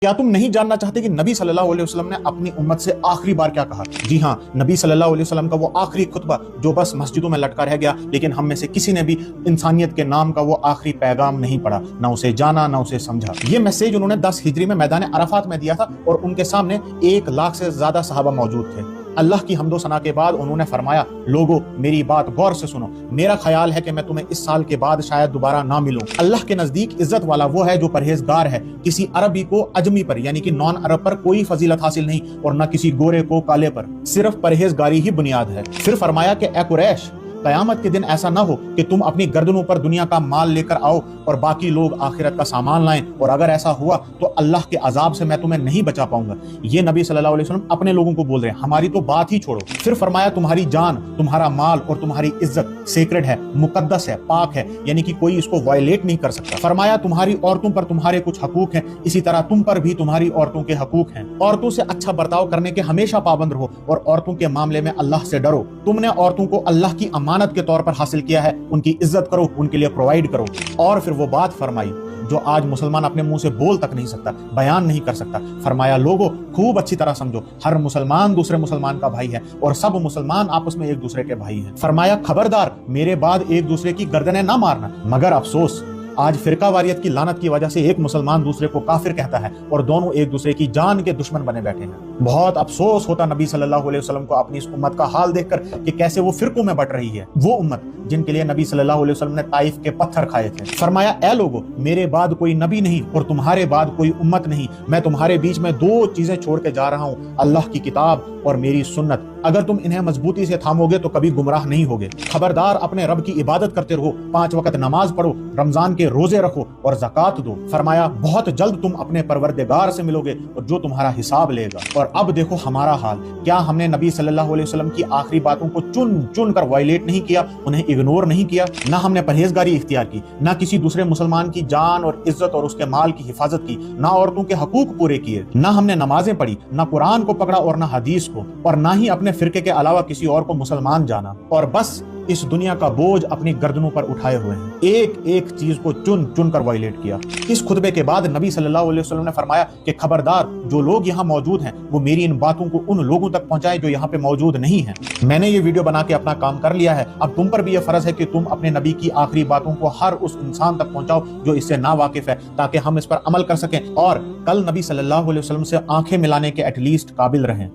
کیا تم نہیں جاننا چاہتے کہ نبی صلی اللہ علیہ وسلم نے اپنی امت سے آخری بار کیا کہا؟ جی ہاں، نبی صلی اللہ علیہ وسلم کا وہ آخری خطبہ جو بس مسجدوں میں لٹکا رہ گیا، لیکن ہم میں سے کسی نے بھی انسانیت کے نام کا وہ آخری پیغام نہیں پڑھا، نہ اسے جانا نہ اسے سمجھا۔ یہ میسیج انہوں نے 10 ہجری میں میدان عرفات میں دیا تھا اور ان کے سامنے 1 لاکھ سے زیادہ صحابہ موجود تھے۔ اللہ کی حمد و ثنا کے بعد انہوں نے فرمایا، لوگو میری بات غور سے سنو، میرا خیال ہے کہ میں تمہیں اس سال کے بعد شاید دوبارہ نہ ملوں۔ اللہ کے نزدیک عزت والا وہ ہے جو پرہیزگار ہے، کسی عربی کو اجمی پر یعنی کہ نان عرب پر کوئی فضیلت حاصل نہیں اور نہ کسی گورے کو کالے پر، صرف پرہیزگاری ہی بنیاد ہے۔ پھر فرمایا کہ اے قریش، قیامت کے دن ایسا نہ ہو کہ تم اپنی گردنوں پر دنیا کا مال لے کر آؤ اور باقی لوگ آخرت کا سامان لائیں، اور اگر ایسا ہوا تو اللہ کے عذاب سے میں تمہیں نہیں بچا پاؤں گا۔ یہ نبی صلی اللہ علیہ وسلم اپنے لوگوں کو بول رہے ہیں، ہماری تو بات ہی چھوڑو۔ پھر فرمایا تمہاری جان، تمہارا مال اور تمہاری عزت سیکرڈ ہے، مقدس ہے، پاک ہے، یعنی کہ کوئی اس کو وائلیٹ نہیں کر سکتا۔ فرمایا تمہاری عورتوں پر تمہارے کچھ حقوق ہیں، اسی طرح تم پر بھی تمہاری عورتوں کے حقوق ہیں۔ عورتوں سے اچھا برتاؤ کرنے کے ہمیشہ پابند رہو اور عورتوں کے معاملے میں اللہ سے ڈرو۔ تم نے عورتوں کو اللہ کی امانت کے طور پر حاصل کیا ہے، ان کی عزت کرو، ان کے لیے پرووائڈ کرو۔ اور پھر وہ بات فرمائی جو آج مسلمان اپنے منہ سے بول تک نہیں سکتا، بیان نہیں کر سکتا۔ فرمایا لوگو خوب اچھی طرح سمجھو، ہر مسلمان دوسرے مسلمان کا بھائی ہے اور سب مسلمان آپس میں ایک دوسرے کے بھائی ہیں۔ فرمایا خبردار، میرے بعد ایک دوسرے کی گردنیں نہ مارنا۔ مگر افسوس، آج فرقہ واریت کی لعنت کی وجہ سے ایک مسلمان دوسرے کو کافر کہتا ہے اور دونوں ایک دوسرے کی جان کے دشمن بنے بیٹھے ہیں۔ بہت افسوس ہوتا نبی صلی اللہ علیہ وسلم کو اپنی اس امت کا حال دیکھ کر کہ کیسے وہ فرقوں میں بٹ رہی ہے، وہ امت جن کے لیے نبی صلی اللہ علیہ وسلم نے طائف کے پتھر کھائے تھے۔ فرمایا اے لوگو، میرے بعد کوئی نبی نہیں اور تمہارے بعد کوئی امت نہیں، میں تمہارے بیچ میں 2 چیزیں چھوڑ کے جا رہا ہوں، اللہ کی کتاب اور میری سنت۔ اگر تم انہیں مضبوطی سے تھامو گے تو کبھی گمراہ نہیں ہوگے۔ خبردار، اپنے رب کی عبادت کرتے رہو، 5 وقت نماز پڑھو، رمضان کے روزے رکھو اور زکوٰۃ دو۔ فرمایا بہت جلد تم اپنے پروردگار سے ملو گے اور جو تمہارا حساب لے گا۔ اور اب دیکھو ہمارا حال، کیا ہم نے نبی صلی اللہ علیہ وسلم کی آخری باتوں کو چن چن کر وائلیٹ نہیں کیا، انہیں اگنور نہیں کیا؟ نہ ہم نے پرہیزگاری اختیار کی، نہ کسی دوسرے مسلمان کی جان اور عزت اور اس کے مال کی حفاظت کی، نہ عورتوں کے حقوق پورے کیے، نہ ہم نے نمازیں پڑھی، نہ قرآن کو پکڑا اور نہ حدیث کو، اور نہ ہی اپنے فرقے کے علاوہ کسی اور کو مسلمان جانا، اور بس اس دنیا کا بوجھ اپنی گردنوں پر اٹھائے ہوئے ہیں، ایک ایک چیز کو چن چن کر وائلیٹ کیا۔ اس خطبے کے بعد نبی صلی اللہ علیہ وسلم نے فرمایا کہ خبردار، جو لوگ یہاں موجود ہیں وہ میری ان باتوں کو ان لوگوں تک پہنچائیں جو یہاں پہ موجود نہیں ہیں۔ میں نے یہ ویڈیو بنا کے اپنا کام کر لیا ہے، اب تم پر بھی یہ فرض ہے کہ تم اپنے نبی کی آخری باتوں کو ہر اس انسان تک پہنچاؤ جو اس سے نا واقف ہے، تاکہ ہم اس پر عمل کر سکیں اور کل نبی صلی اللہ علیہ وسلم سے آنکھیں ملانے کے ایٹ لیسٹ قابل رہیں۔